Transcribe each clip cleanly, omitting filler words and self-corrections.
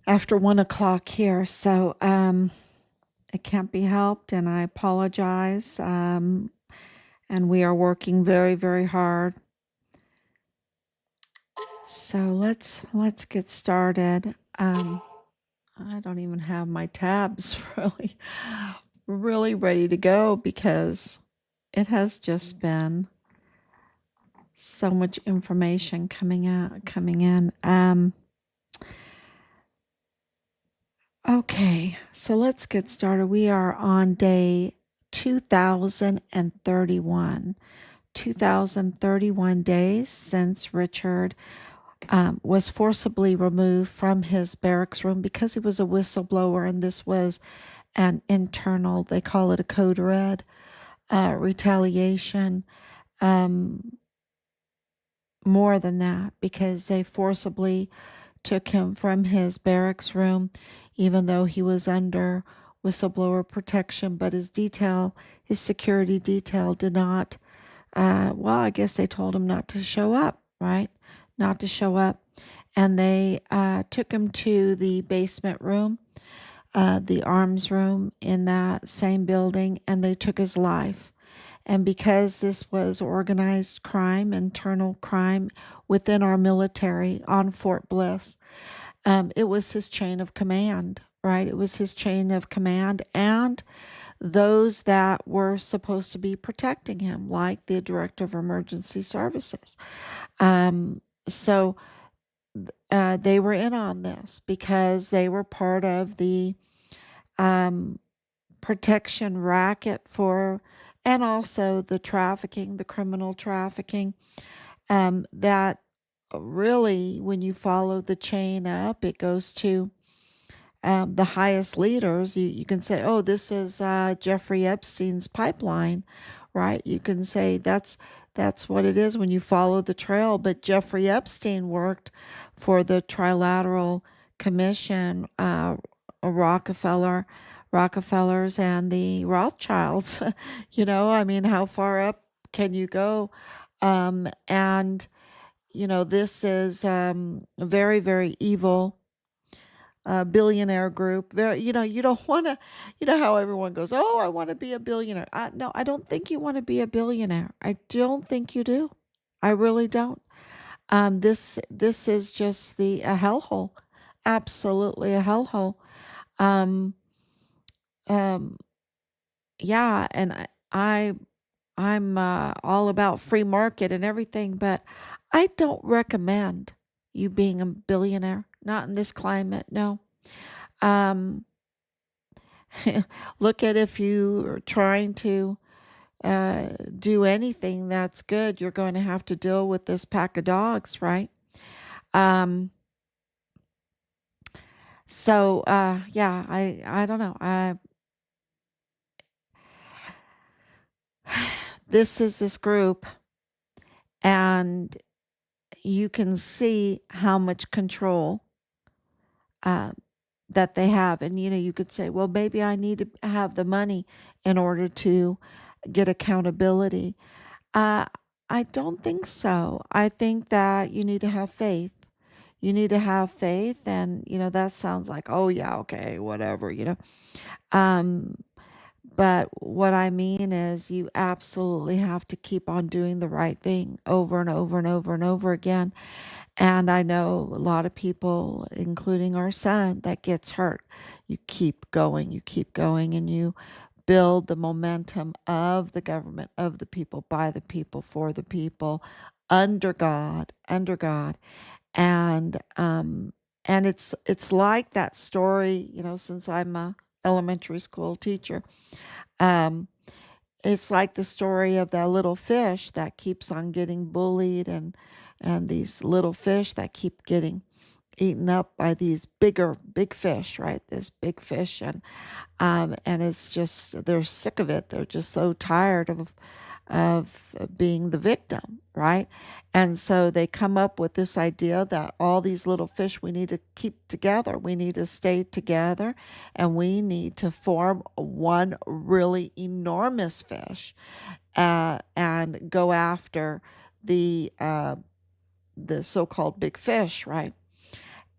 after 1 o'clock here, so it can't be helped, and I apologize. And we are working very, very hard. So let's get started. I don't even have my tabs really ready to go because it has just been so much information coming in. Okay, so let's get started. We are on day 2031. 2031 days since Richard was forcibly removed from his barracks room because he was a whistleblower, and this was an internal, they call it a code red, retaliation. More than that, because they forcibly took him from his barracks room, even though he was under whistleblower protection, but his security detail did not, well, I guess they told him not to show up, right? Not to show up. And they took him to the basement room, the arms room in that same building, and they took his life. And because this was organized crime, internal crime within our military on Fort Bliss, it was his chain of command, right? It was his chain of command and those that were supposed to be protecting him, like the director of emergency services. So they were in on this because they were part of the protection racket and also the trafficking, the criminal trafficking, that really, when you follow the chain up, it goes to the highest leaders. You can say, oh, this is Jeffrey Epstein's pipeline, right? You can say that's what it is when you follow the trail. But Jeffrey Epstein worked for the Trilateral Commission, Rockefellers and the Rothschilds. I mean, how far up can you go? And this is a very, very evil billionaire group. Very, you don't want to, how everyone goes, oh, I want to be a billionaire. No, I don't think you want to be a billionaire. I don't think you do. I really don't. This is just a hellhole, absolutely a hellhole. Um, um, yeah, and I'm all about free market and everything, but I don't recommend you being a billionaire. Not in this climate, no. Um, Look at if you are trying to do anything that's good, you're going to have to deal with this pack of dogs, right? Um, yeah, I don't know. This is this group, and you can see how much control uh, that they have. And, you could say, well, maybe I need to have the money in order to get accountability. Uh, I don't think so. I think that you need to have faith. You need to have faith, and that sounds like, oh yeah, okay, whatever. Um, but what I mean is, you absolutely have to keep on doing the right thing over and over and over and over again. And I know a lot of people, including our son, that gets hurt. You keep going, and you build the momentum of the government, of the people, by the people, for the people, under God, under God. And it's like that story, since I'm a elementary school teacher. Um, it's like the story of that little fish that keeps on getting bullied, and these little fish that keep getting eaten up by these big fish, right? This big fish, and it's just, they're sick of it. They're just so tired of being the victim, right? And so they come up with this idea that all these little fish, we need to keep together. We need to stay together, and we need to form one really enormous fish, and go after the so-called big fish, right?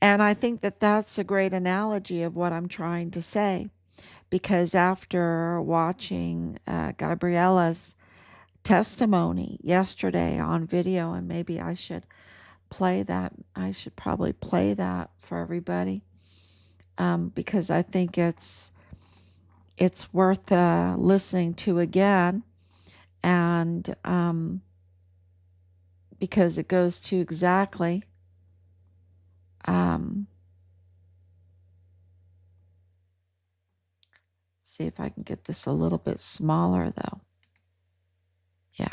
And I think that that's a great analogy of what I'm trying to say, because after watching Gabriela's testimony yesterday on video, and maybe I should play that, I should probably play that for everybody, because I think it's worth listening to again, and because it goes to exactly see if I can get this a little bit smaller though. Yeah.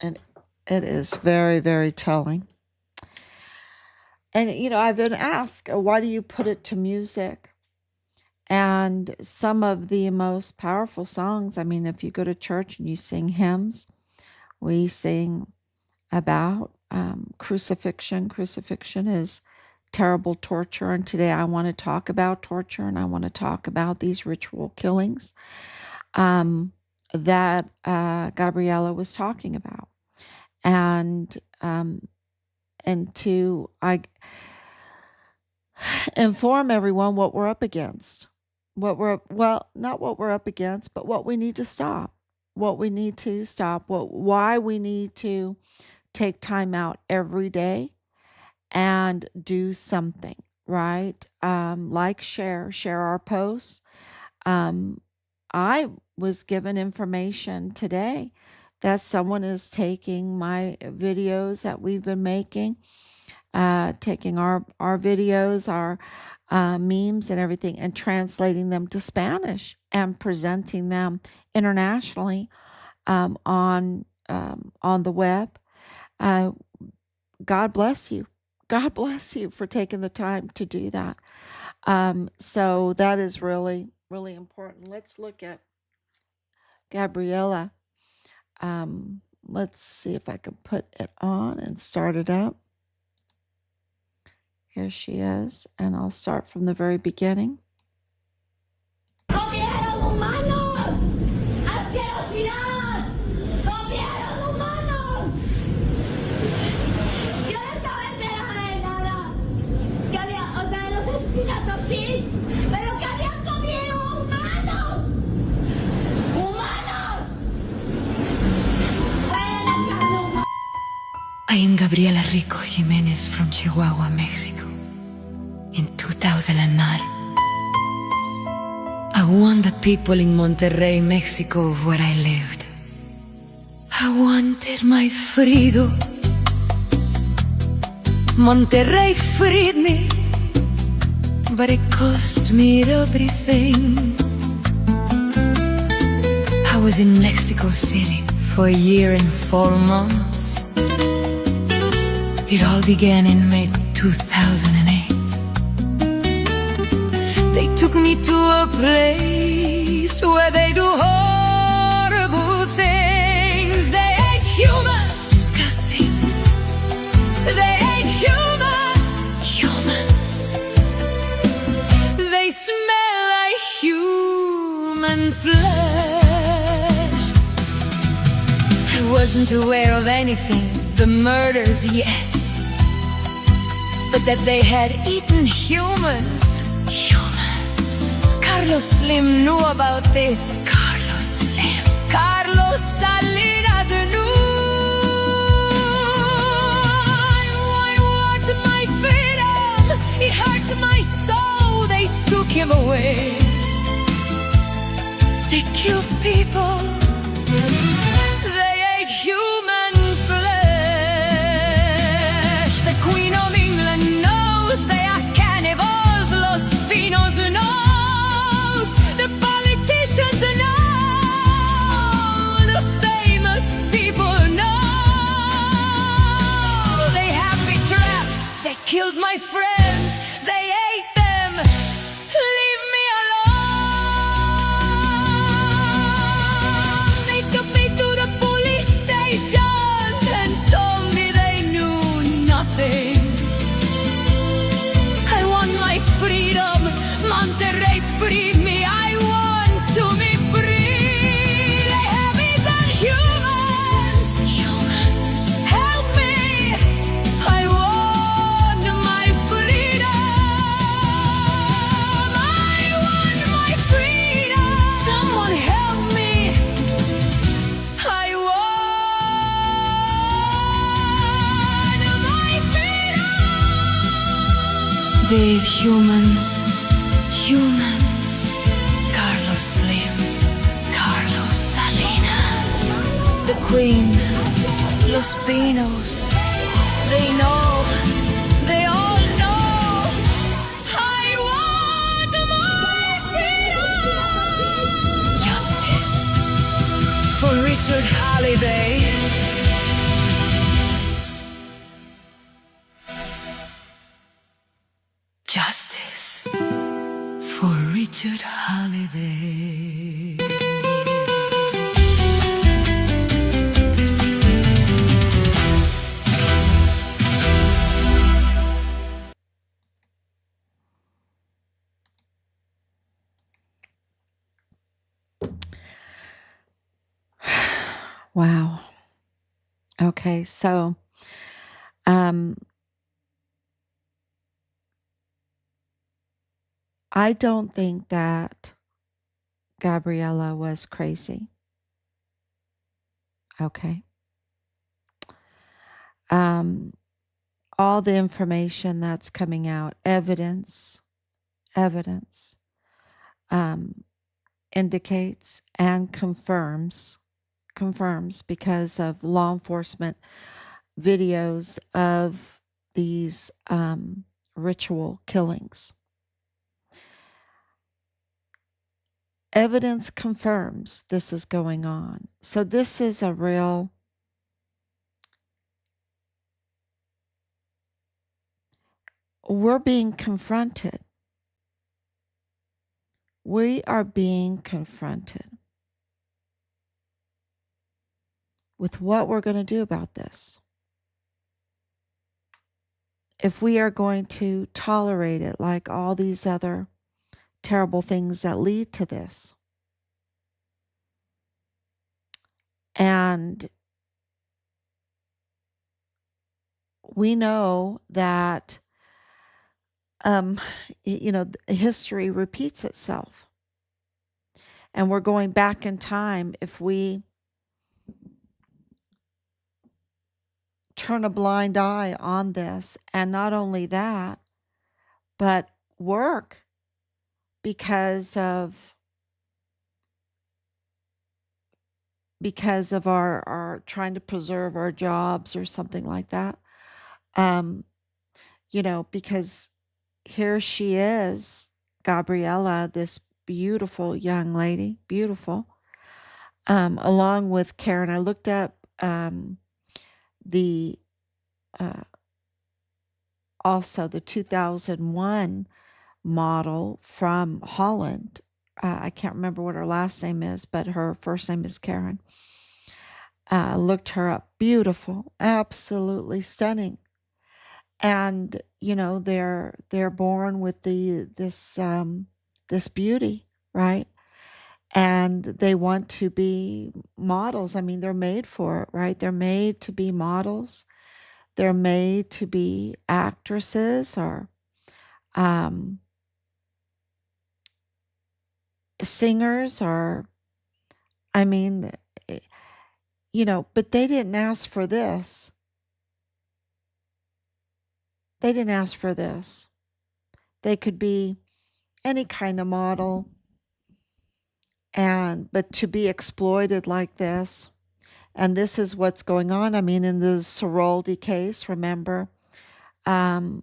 And it is very, very telling. And, I've been asked, why do you put it to music? And some of the most powerful songs, I mean, if you go to church and you sing hymns, we sing about crucifixion. Crucifixion is terrible torture. And today I want to talk about torture, and I want to talk about these ritual killings that Gabriela was talking about. And to inform everyone what we're up against. Not what we're up against, but what we need to stop. Why we need to take time out every day and do something, right? Share our posts. I was given information today that someone is taking my videos that we've been making, taking our videos, our memes and everything, and translating them to Spanish and presenting them internationally on the web. God bless you. God bless you for taking the time to do that. So that is really, really important. Let's look at Gabriela. Let's see if I can put it on and start it up. Here she is, and I'll start from the very beginning. I am Gabriela Rico Jiménez from Chihuahua, Mexico. In 2009, I warned the people in Monterrey, Mexico, where I lived. I wanted my freedom. Monterrey freed me, but it cost me everything. I was in Mexico City for a year and 4 months. It all began in May 2008. They took me to a place where they do horrible things. They ate humans, disgusting. They ate humans. They smell like human flesh. I wasn't aware of anything, the murders, yes, but that they had eaten humans. Carlos Slim knew about this. Carlos Salinas knew. I want my freedom. It hurts my soul. They took him away. They killed people. They ate human flesh. The Queen of England knows they are cannibals. Los Finos knows. The politicians know. The famous people know. They have me trapped. They killed my friends. They ate them. Leave me alone. They took me to the police station and told me they knew nothing. I want my freedom. Monterrey, free me. I want to be free. They They've humans, Carlos Slim, Carlos Salinas, the Queen, Los Pinos. They know, they all know. I want my freedom. Justice for Richard Halliday. Justice for Richard Halliday. Wow. Okay, so I don't think that Gabriela was crazy. Okay. All the information that's coming out, evidence, indicates and confirms because of law enforcement videos of these ritual killings. Evidence confirms this is going on. So this is a real we're being confronted. We are being confronted with what we're going to do about this. If we are going to tolerate it like all these other terrible things that lead to this. And we know that history repeats itself. And we're going back in time if we turn a blind eye on this. And not only that, but work because of our trying to preserve our jobs or something like that. Because here she is, Gabriela, this beautiful young lady, beautiful, along with Karen. I looked up also the 2001 model from Holland. I can't remember what her last name is, but her first name is Karen. Looked her up. Beautiful, absolutely stunning. And they're born with this beauty, right? And they want to be models. I mean, they're made for it, right? They're made to be models. They're made to be actresses or singers, or I mean, but they didn't ask for this. They didn't ask for this. They could be any kind of model, but to be exploited like this, and this is what's going on. I mean, in the Ceroldi case, remember, Ceroldi,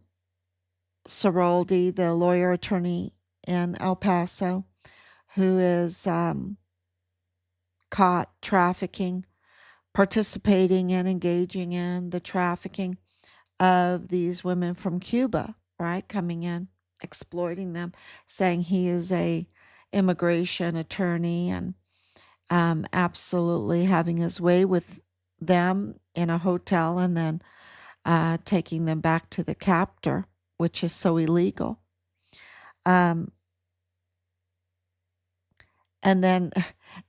the lawyer attorney in El Paso, who is caught trafficking, participating and engaging in the trafficking of these women from Cuba, right? Coming in, exploiting them, saying he is a immigration attorney and absolutely having his way with them in a hotel and then taking them back to the captor, which is so illegal. And then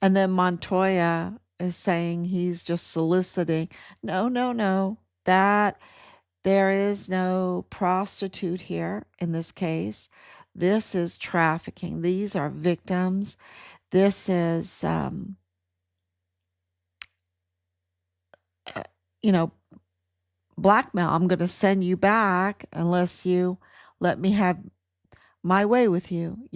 Montoya is saying he's just soliciting. No. That there is no prostitute here in this case. This is trafficking. These are victims. This is, blackmail. I'm going to send you back unless you let me have my way with you,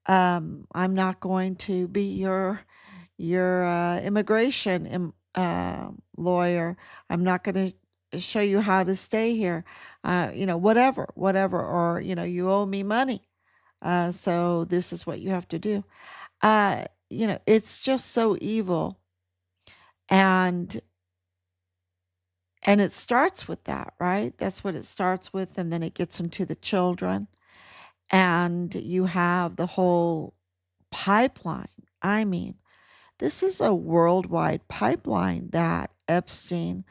I'm not going to be your immigration lawyer. I'm not going to show you how to stay here. Whatever, or you owe me money. So this is what you have to do. It's just so evil, and it starts with that, right? That's what it starts with, and then it gets into the children, and you have the whole pipeline. I mean, this is a worldwide pipeline that Epstein,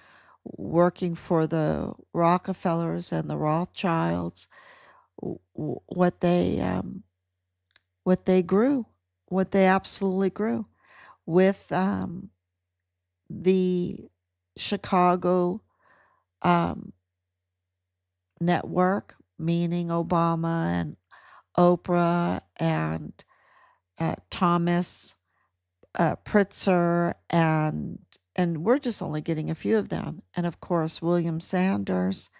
working for the Rockefellers and the Rothschilds, what they grew, what they absolutely grew with the Chicago network, meaning Obama and Oprah and Thomas Pritzker, and we're just only getting a few of them. And of course, William Sanders,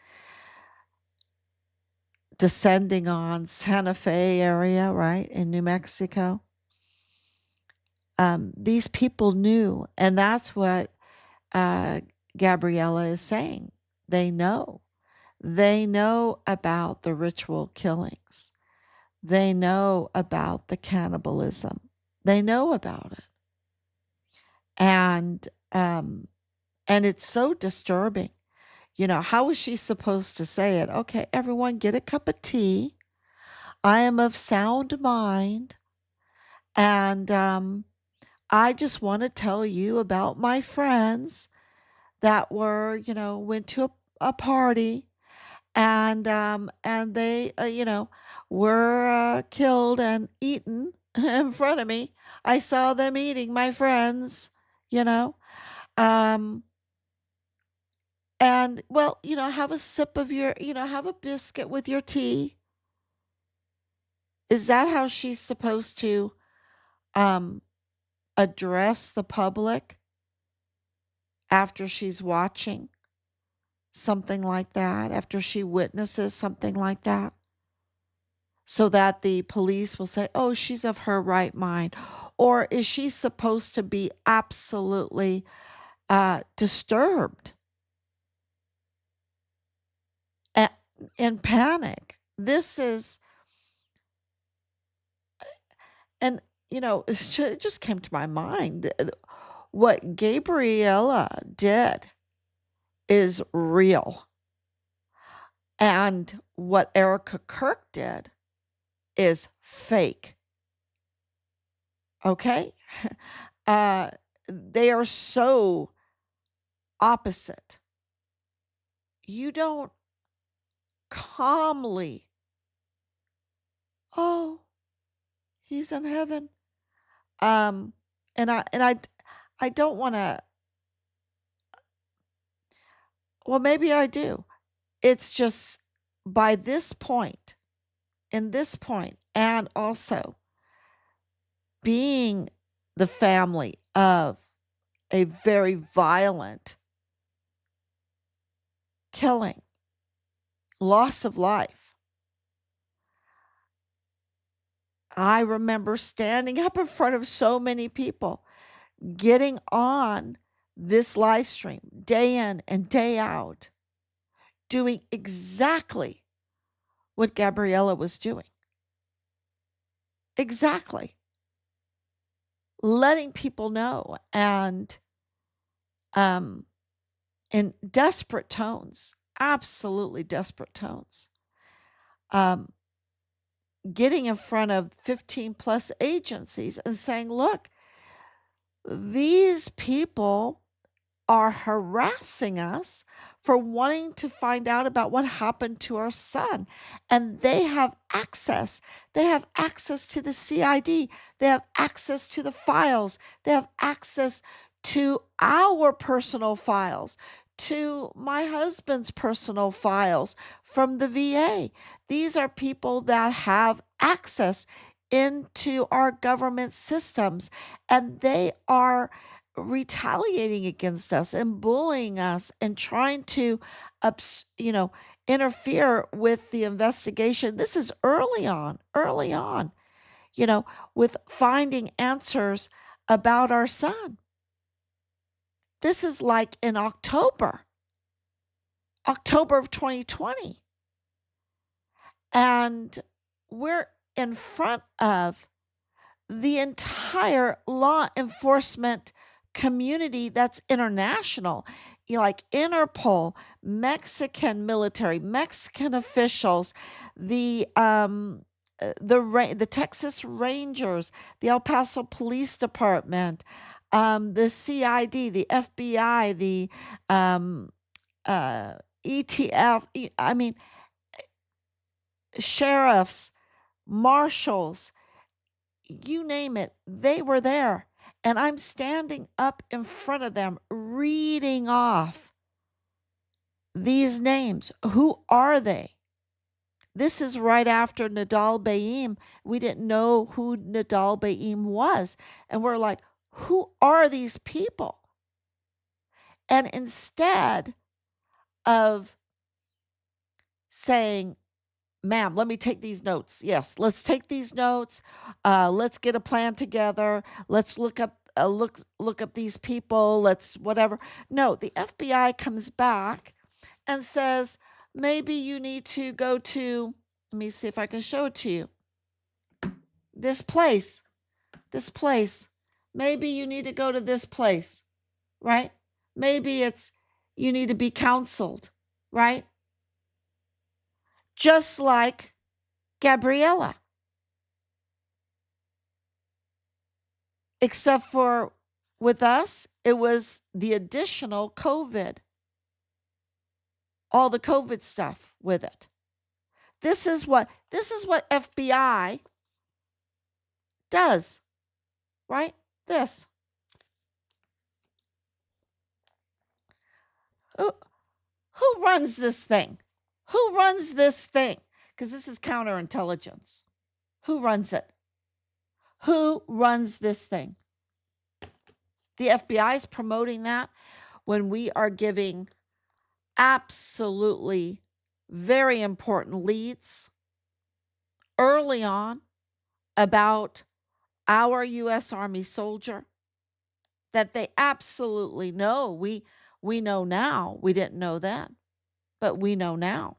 descending on Santa Fe area, right, in New Mexico. These people knew, and that's what Gabriela is saying. They know. They know about the ritual killings. They know about the cannibalism. They know about it. And it's so disturbing. How is she supposed to say it? Okay, everyone get a cup of tea. I am of sound mind. And I just want to tell you about my friends that went to a party, and they, were killed and eaten in front of me. I saw them eating, my friends, you know. Um, and well, have a sip of have a biscuit with your tea. Is that how she's supposed to um address the public after she's watching something like that, after she witnesses something like that? So that the police will say, oh, she's of her right mind. Or is she supposed to be absolutely disturbed, in panic? This is, and it just came to my mind. What Gabriela did is real. And what Erica Kirk did is fake. Okay? They are so opposite. You don't calmly, oh, he's in heaven. And I don't want to, well, maybe I do. It's just by this point, in this point, and also being the family of a very violent killing, loss of life. I remember standing up in front of so many people, getting on this live stream day in and day out, doing exactly what Gabriela was doing. Exactly. Letting people know, and in desperate tones, absolutely desperate tones, getting in front of 15 plus agencies and saying, look, these people are harassing us for wanting to find out about what happened to our son. And they have access. They have access to the CID. They have access to the files. They have access to our personal files, to my husband's personal files from the VA. These are people that have access into our government systems, and they are retaliating against us and bullying us and trying to interfere with the investigation. This is early on, with finding answers about our son. This is like in October of 2020. And we're in front of the entire law enforcement community that's international, like Interpol, Mexican military, Mexican officials, the Texas Rangers, the El Paso Police Department, the CID, the FBI, the ETF. I mean, sheriffs, marshals, you name it, they were there. And I'm standing up in front of them reading off these names. Who are they? This is right after Nadal Baim. We didn't know who Nadal Baim was. And we're like, who are these people? And instead of saying, ma'am, let me take these notes. Yes, let's take these notes. Let's get a plan together. Let's look up these people. Let's whatever. No, the FBI comes back and says, maybe you need to go to, let me see if I can show it to you. This place. Maybe you need to go to this place, right? Maybe it's you need to be counseled, right? Just like Gabriela. Except for with us, it was the additional COVID. All the COVID stuff with it. This is what FBI does, right? This. Who runs this thing? Who runs this thing? Because this is counterintelligence. Who runs it? Who runs this thing? The FBI is promoting that when we are giving absolutely very important leads early on about our U.S. Army soldier that they absolutely know. We know now. We didn't know then, but we know now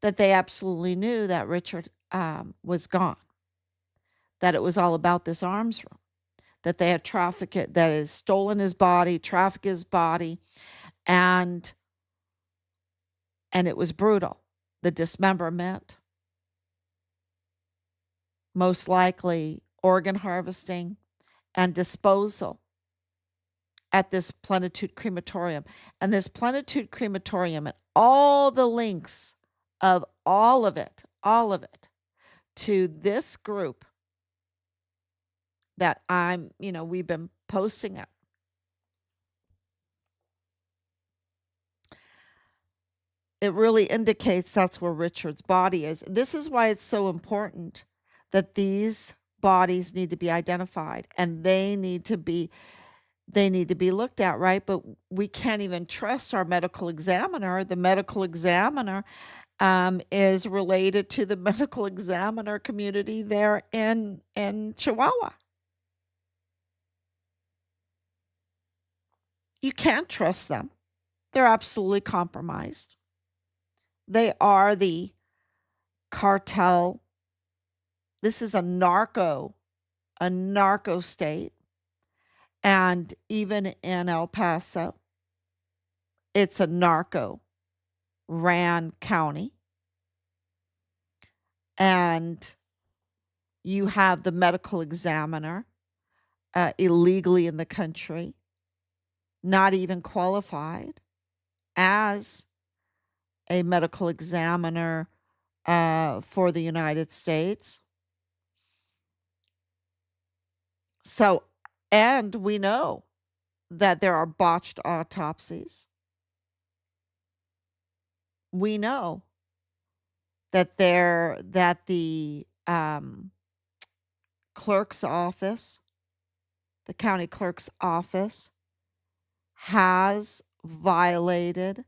that they absolutely knew that Richard was gone, that it was all about this arms room, that they had trafficked it, that has stolen his body, trafficked his body, and it was brutal. The dismemberment, most likely organ harvesting and disposal at this Plenitude crematorium. And this Plenitude crematorium and all the links of all of it to this group that we've been posting it. It really indicates that's where Richard's body is. This is why it's so important that these bodies need to be identified and they need to be looked at, right? But we can't even trust our medical examiner. The medical examiner is related to the medical examiner community there in Chihuahua. You can't trust them. They're absolutely compromised. They are the cartel. This is a narco state. And even in El Paso, it's a narco ran county. And you have the medical examiner illegally in the country, not even qualified as a medical examiner for the United States. So, and we know that there are botched autopsies. We know that the clerk's office the county clerk's office has violated,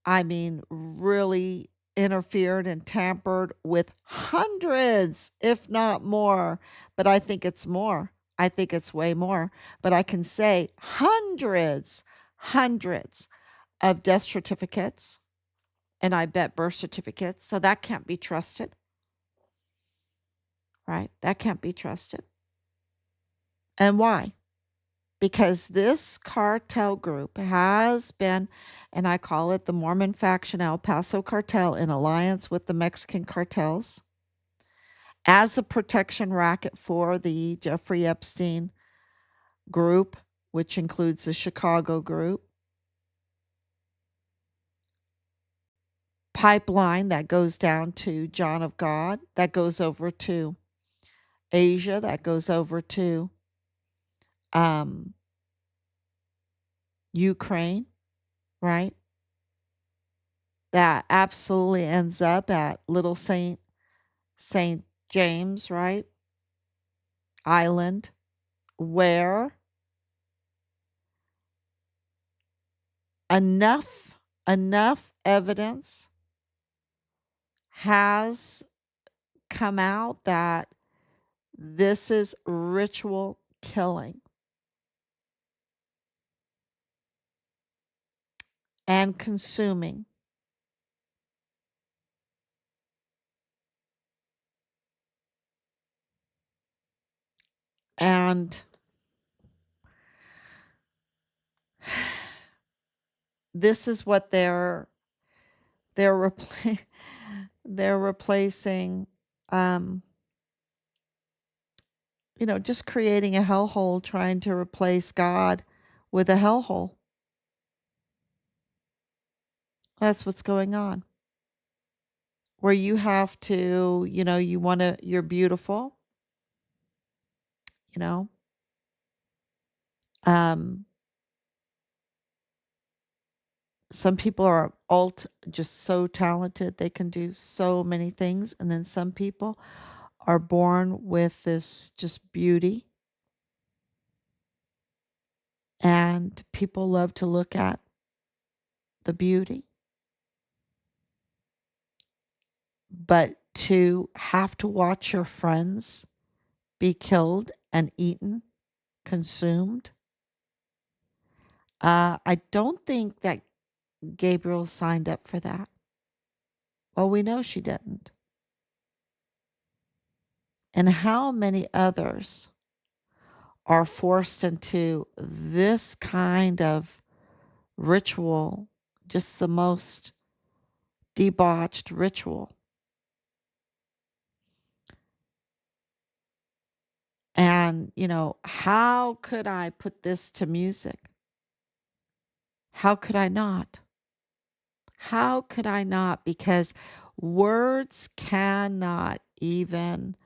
I mean, really interfered and tampered with hundreds, if not more. But I think it's more. I think it's way more. But I can say hundreds of death certificates, and I bet birth certificates. So that can't be trusted, right? That can't be trusted. And why? Because this cartel group has been, and I call it the Mormon Faction El Paso Cartel in alliance with the Mexican cartels, as a protection racket for the Jeffrey Epstein group, which includes the Chicago group, pipeline that goes down to John of God, that goes over to Asia, that goes over to Ukraine, right? That absolutely ends up at Little St. James, right? Island, where enough evidence has come out that this is ritual killing and consuming. And this is what they're they're replacing, just creating a hellhole, trying to replace God with a hellhole. That's what's going on. Where you have to, you're beautiful, you know. Um, some people are just so talented, they can do so many things, and then some people are born with this just beauty, and people love to look at the beauty. But to have to watch your friends be killed and eaten, consumed, I don't think that Gabriel signed up for that. Well, we know she didn't. And how many others are forced into this kind of ritual, just the most debauched ritual? And, how could I put this to music? How could I not? How could I not? Because words cannot even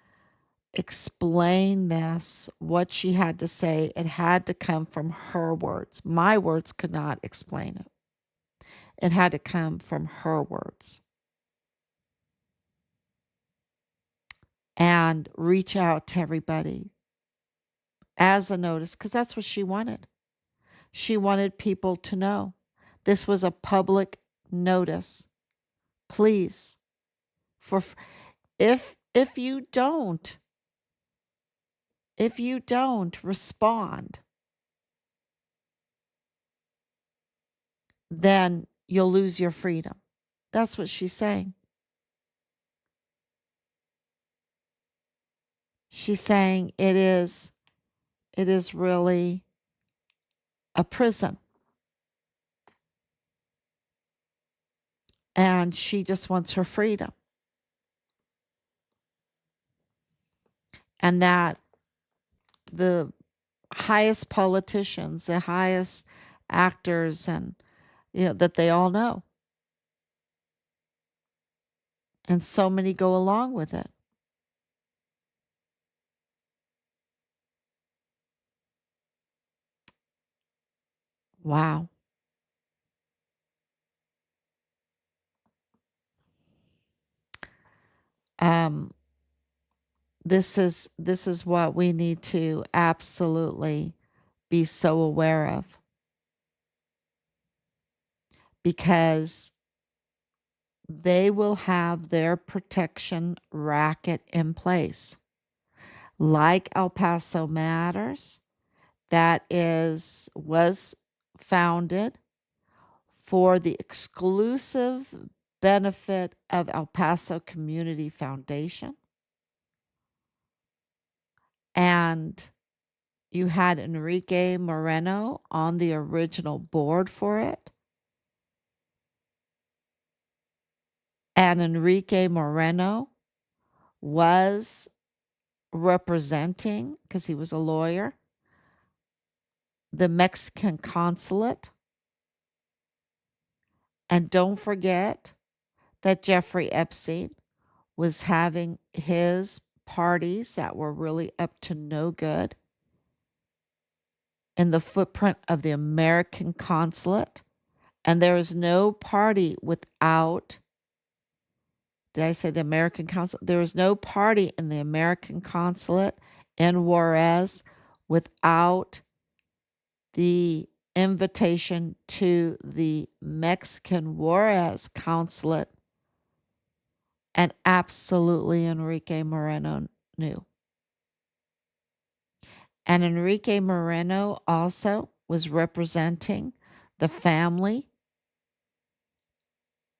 explain this, what she had to say. It had to come from her words. My words could not explain it. It had to come from her words. And reach out to everybody as a notice, because that's what she wanted. She wanted people to know. This was a public notice. Please, for if you don't respond, then you'll lose your freedom. That's what she's saying. She's saying it is really a prison. And she just wants her freedom. And that the highest politicians, the highest actors, and that they all know. And so many go along with it. Wow. This is what we need to absolutely be so aware of, because they will have their protection racket in place. Like El Paso Matters, that was founded for the exclusive benefit of El Paso Community Foundation. And you had Enrique Moreno on the original board for it. And Enrique Moreno was representing, because he was a lawyer, the Mexican consulate. And don't forget that Jeffrey Epstein was having his parties that were really up to no good in the footprint of the American consulate. And there is no party without, did I say the American consulate? There is no party in the American consulate in Juárez without the invitation to the Mexican Juárez consulate. And absolutely Enrique Moreno knew. And Enrique Moreno also was representing the family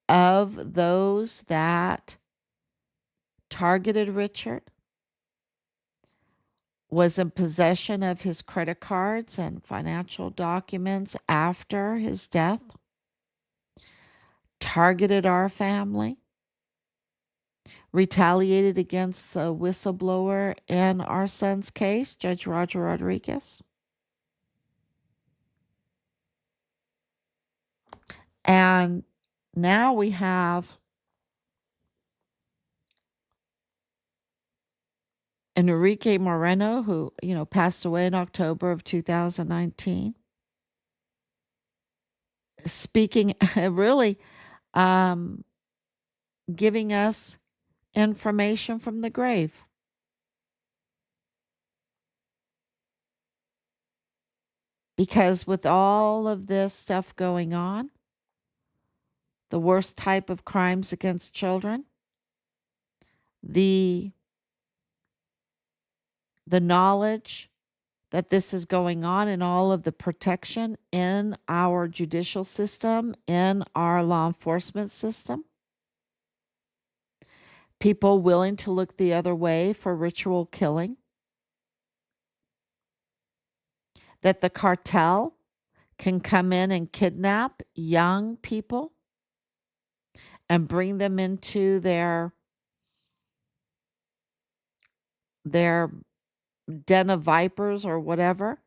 of those that targeted Richard, was in possession of his credit cards and financial documents after his death, targeted our family, retaliated against the whistleblower in our son's case, Judge Roger Rodriguez. And now we have Enrique Moreno, who, passed away in October of 2019, speaking, really giving us information from the grave. Because with all of this stuff going on, the worst type of crimes against children, the knowledge that this is going on, and all of the protection in our judicial system, in our law enforcement system, people willing to look the other way for ritual killing, that the cartel can come in and kidnap young people and bring them into their den of vipers or whatever,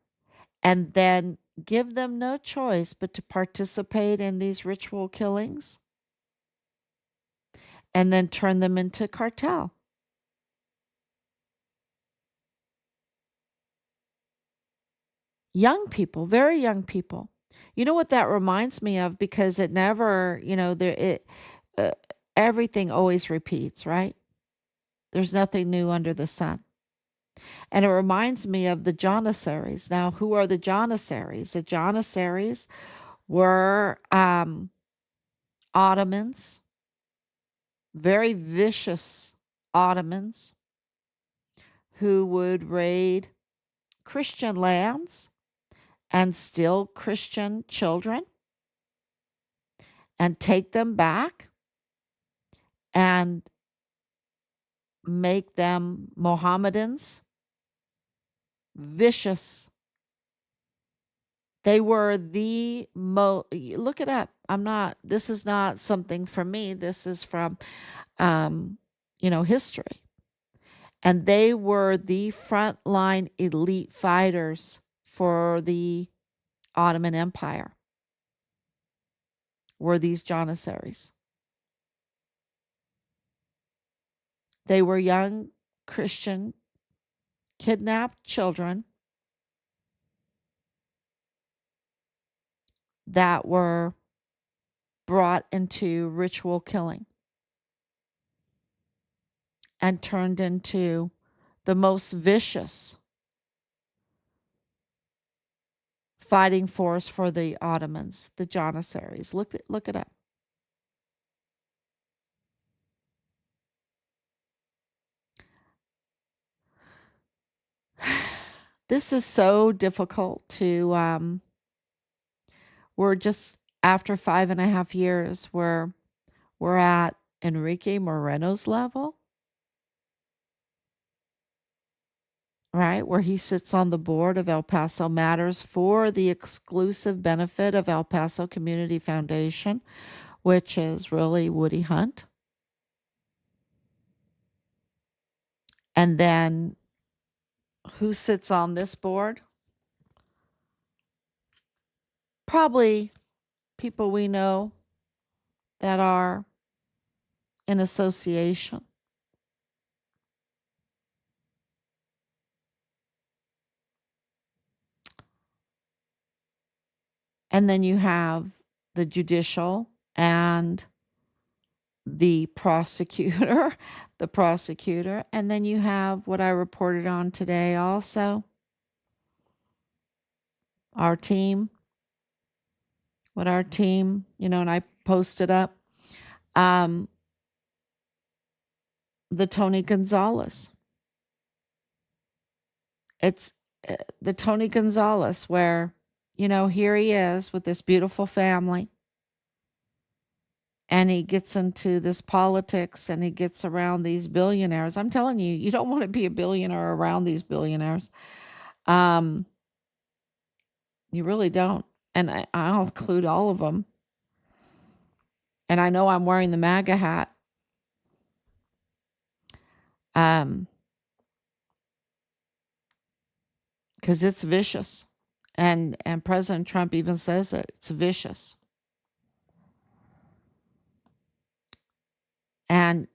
and then give them no choice but to participate in these ritual killings and then turn them into cartel. Young people, very young people. You know what that reminds me of? Because it never, uh, everything always repeats, right? There's nothing new under the sun. And it reminds me of the Janissaries. Now, who are the Janissaries? The Janissaries were Ottomans, very vicious Ottomans who would raid Christian lands and steal Christian children and take them back and make them Mohammedans. Vicious. They were look it up. This is not something from me. This is from, history. And they were the frontline elite fighters for the Ottoman Empire, were these Janissaries. They were young Christian kidnapped children that were brought into ritual killing and turned into the most vicious fighting force for the Ottomans, the Janissaries. Look it up. This is so difficult to, we're just after 5.5 years where we're at Enrique Moreno's level, right? Where he sits on the board of El Paso Matters for the exclusive benefit of El Paso Community Foundation, which is really Woody Hunt. And then who sits on this board? Probably people we know that are in association. And then you have the judicial and the prosecutor, and then you have what I reported on today also, our team, and I posted up, the Tony Gonzalez. It's the Tony Gonzalez where, here he is with this beautiful family. And he gets into this politics and he gets around these billionaires. I'm telling you, you don't want to be a billionaire around these billionaires. You really don't. And I'll include all of them. And I know I'm wearing the MAGA hat. Because it's vicious. And President Trump even says it. It's vicious. And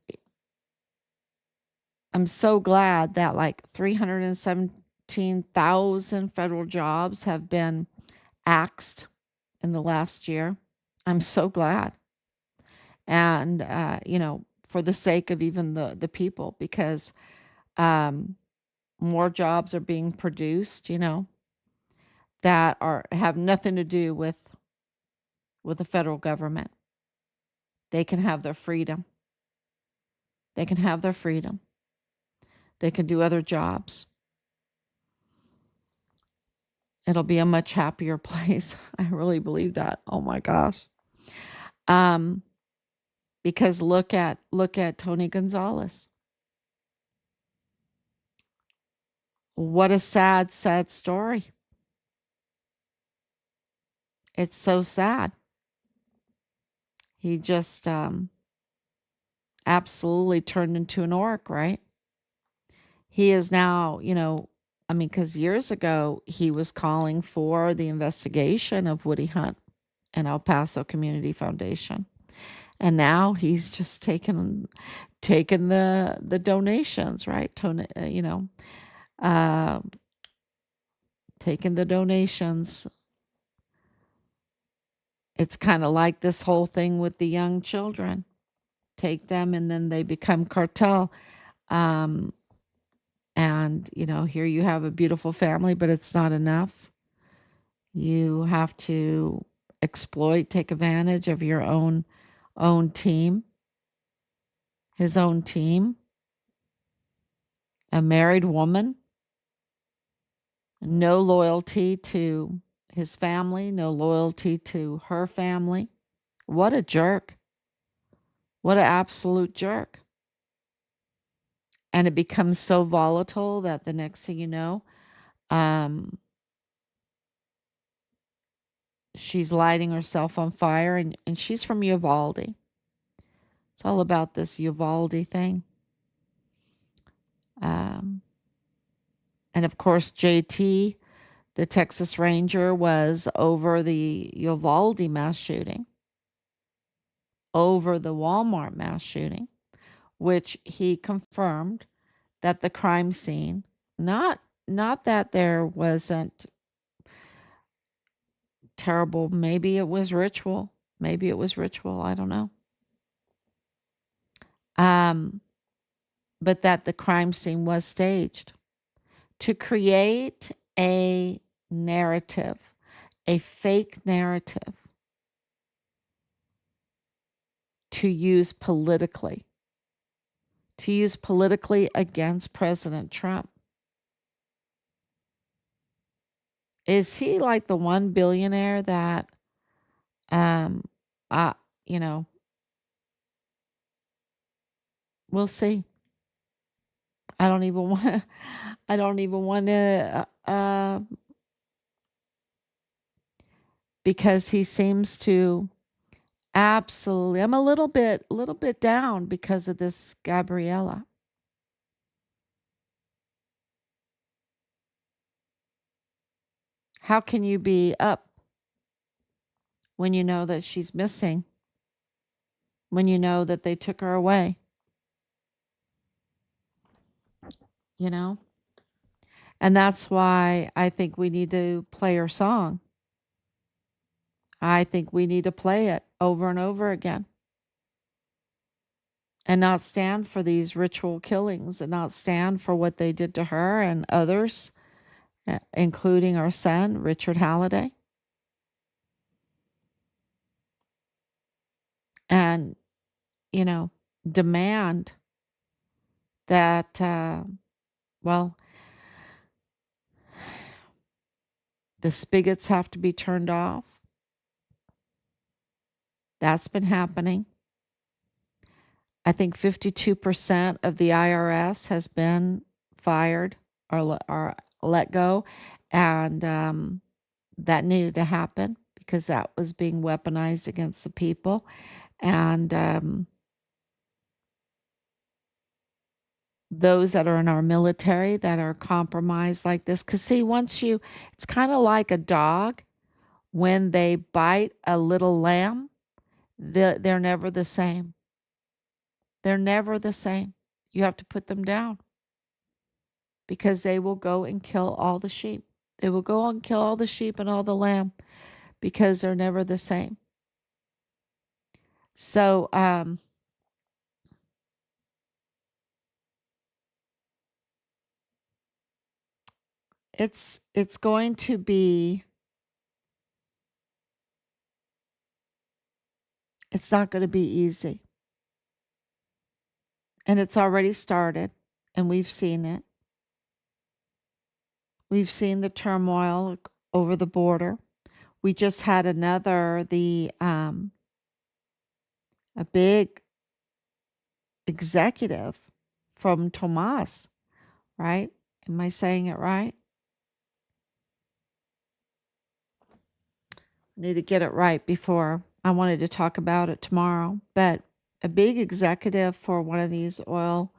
I'm so glad that like 317,000 federal jobs have been axed in the last year. I'm so glad. And, for the sake of even the people, because more jobs are being produced, that have nothing to do with the federal government. They can have their freedom. They can have their freedom. They can do other jobs. It'll be a much happier place. I really believe that. Oh my gosh. Because look at Tony Gonzalez. What a sad, sad story. It's so sad. He just absolutely turned into an orc, right? He is now, because years ago he was calling for the investigation of Woody Hunt and El Paso Community Foundation. And now he's just taken the donations, right? Taking the donations. It's kind of like this whole thing with the young children. Take them and then they become cartel. And, here you have a beautiful family, but it's not enough. You have to exploit, take advantage of your own team, his own team, a married woman, no loyalty to his family, no loyalty to her family. What a jerk. What an absolute jerk. And it becomes so volatile that the next thing you know, she's lighting herself on fire, and she's from Uvalde. It's all about this Uvalde thing. And of course, JT, the Texas Ranger, was over the Uvalde mass shooting, over the Walmart mass shooting, which he confirmed that the crime scene, not that there wasn't terrible, maybe it was ritual, I don't know. But that the crime scene was staged to create a narrative, a fake narrative to use politically against President Trump. Is he like the one billionaire that, um, uh, you know, we'll see. I don't even want. I don't even want to, because he seems to absolutely. I'm a little bit down because of this Gabriela. How can you be up when you know that she's missing? When you know that they took her away? You know? And that's why I think we need to play her song. I think we need to play it over and over again and not stand for these ritual killings and not stand for what they did to her and others, including our son, Richard Halliday. And, demand that, well, the spigots have to be turned off. That's been happening. I think 52% of the IRS has been fired or let go. And that needed to happen because that was being weaponized against the people. And those that are in our military that are compromised like this. Because, see, it's kind of like a dog. When they bite a little lamb, they're never the same. They're never the same. You have to put them down because they will go and kill all the sheep. They will go and kill all the sheep and all the lamb because they're never the same. So, it's going to be, it's not going to be easy. And it's already started, and we've seen it. We've seen the turmoil over the border. We just had a big executive from Tomas, right? Am I saying it right? I need to get it right before I wanted to talk about it tomorrow. But a big executive for one of these oil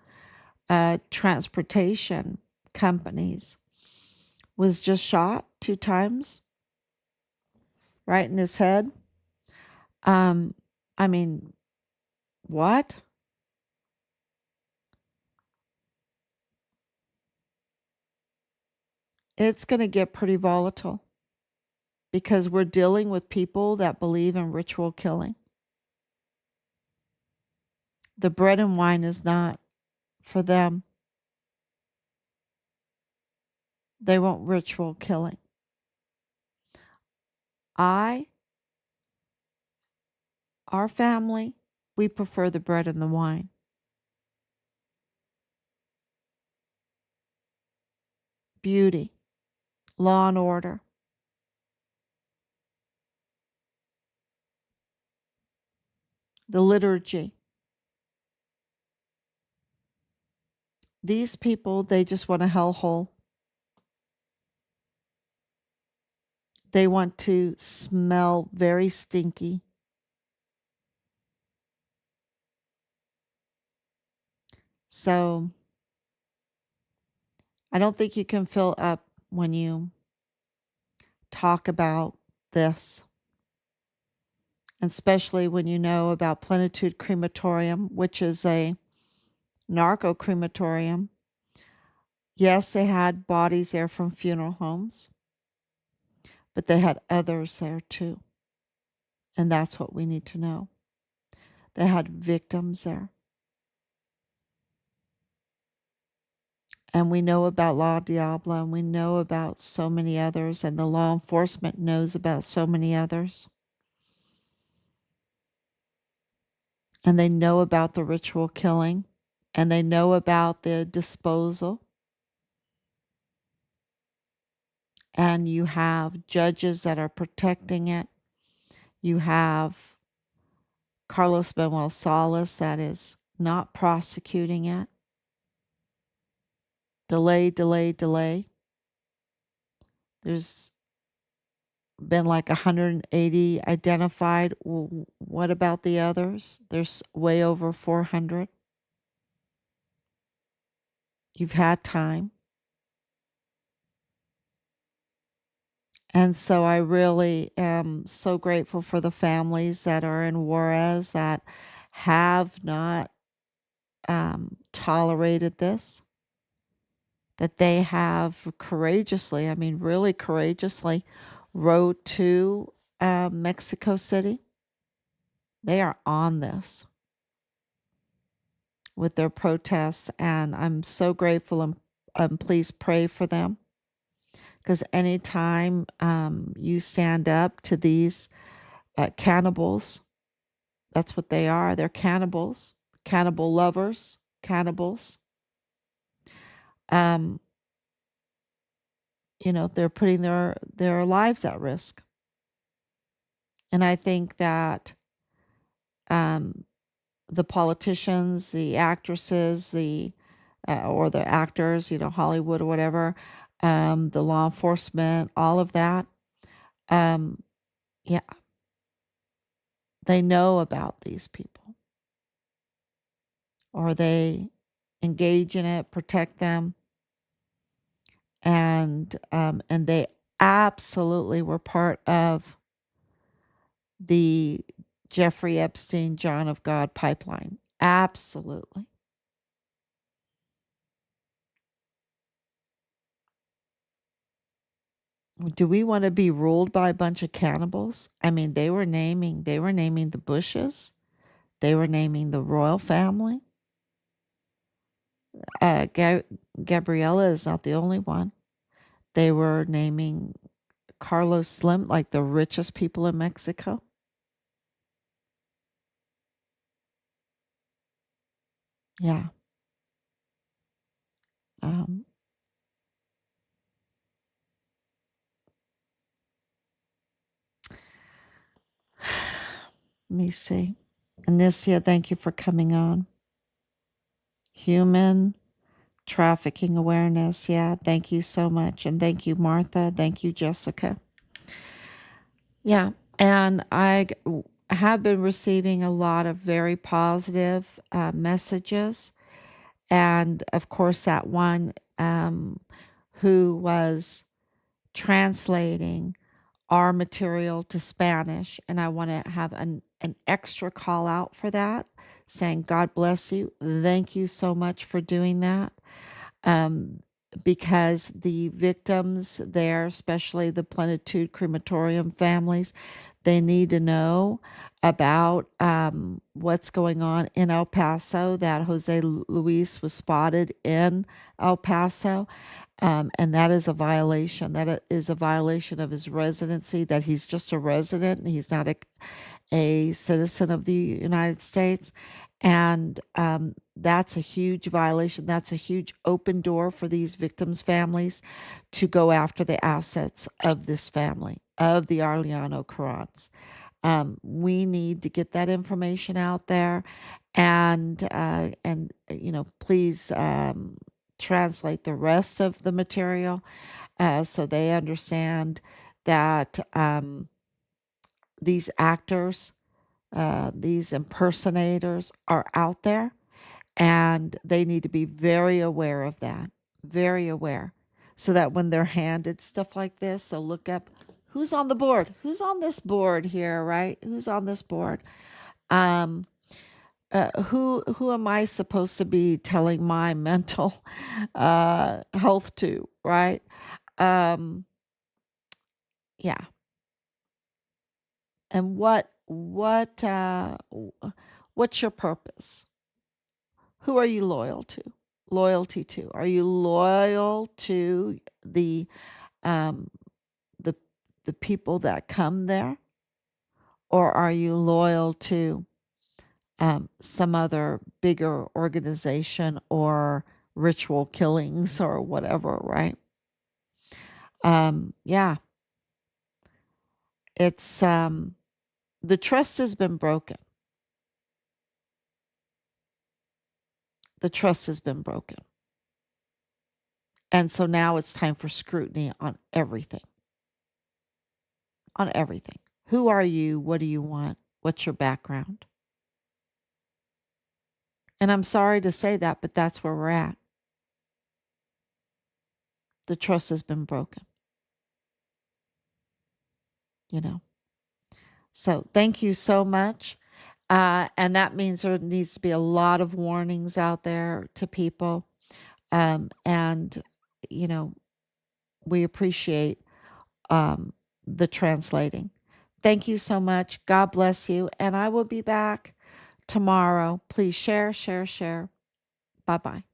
transportation companies was just shot 2 times right in his head. I mean, what? It's going to get pretty volatile because we're dealing with people that believe in ritual killing. The bread and wine is not for them. They want ritual killing. Our family, we prefer the bread and the wine. Beauty, law and order. The liturgy. These people, they just want a hellhole. They want to smell very stinky. So I don't think you can fill up when you talk about this, especially when you know about Plenitude Crematorium, which is a narco crematorium. Yes, they had bodies there from funeral homes, but they had others there too. And that's what we need to know. They had victims there. And we know about La Diabla, and we know about so many others, and the law enforcement knows about so many others. And they know about the ritual killing, and they know about the disposal. And you have judges that are protecting it. You have Carlos Manuel Salas that is not prosecuting it. Delay, delay, delay. There's been like 180 identified. What about the others? There's way over 400. You've had time. And so I really am so grateful for the families that are in Juarez that have not tolerated this, that they have courageously, I mean, really courageously, wrote to Mexico City. They are on this with their protests, and I'm so grateful, and please pray for them, because anytime you stand up to these cannibals, that's what they are. They're cannibals, cannibal lovers, cannibals. Um, they're putting their lives at risk. And I think that um, the politicians, the actresses, or the actors, Hollywood or whatever, the law enforcement, all of that, um, yeah, they know about these people, or they engage in it, protect them, and they absolutely were part of the Jeffrey Epstein, John of God pipeline. Absolutely. Do we want to be ruled by a bunch of cannibals? I mean, they were naming the Bushes. They were naming the royal family. Gabriela is not the only one. They were naming Carlos Slim, like the richest people in Mexico. Yeah. Um, let me see. Anicia, thank you for coming on. Human trafficking awareness. Yeah, thank you so much. And thank you, Martha. Thank you, Jessica. Yeah, and I have been receiving a lot of very positive messages. And of course, that one who was translating our material to Spanish. And I want to have an extra call out for that, saying, God bless you. Thank you so much for doing that. Because the victims there, especially the Plenitude Crematorium families, they need to know about what's going on in El Paso, that Jose Luis was spotted in El Paso. And that is a violation. That is a violation of his residency, that he's just a resident. He's not a citizen of the United States. And that's a huge violation. That's a huge open door for these victims' families to go after the assets of this family, of the Arellano Carrans. We need to get that information out there, and please translate the rest of the material so they understand that these actors, these impersonators are out there, and they need to be very aware of that, very aware, so that when they're handed stuff like this, they'll look up who's on the board, who's on this board here, right? Who's on this board? Who am I supposed to be telling my mental health to, right? Um, yeah. And what's your purpose? Who are you loyal to? loyalty to? Are you loyal to um, the the people that come there, or are you loyal to some other bigger organization or ritual killings or whatever? Right? Yeah, it's the trust has been broken. The trust has been broken. And so now it's time for scrutiny on everything. On everything. Who are you? What do you want? What's your background? And I'm sorry to say that, but that's where we're at. The trust has been broken. You know. So thank you so much. And that means there needs to be a lot of warnings out there to people. And, you know, we appreciate the translating. Thank you so much. God bless you. And I will be back tomorrow. Please share, share, share. Bye bye.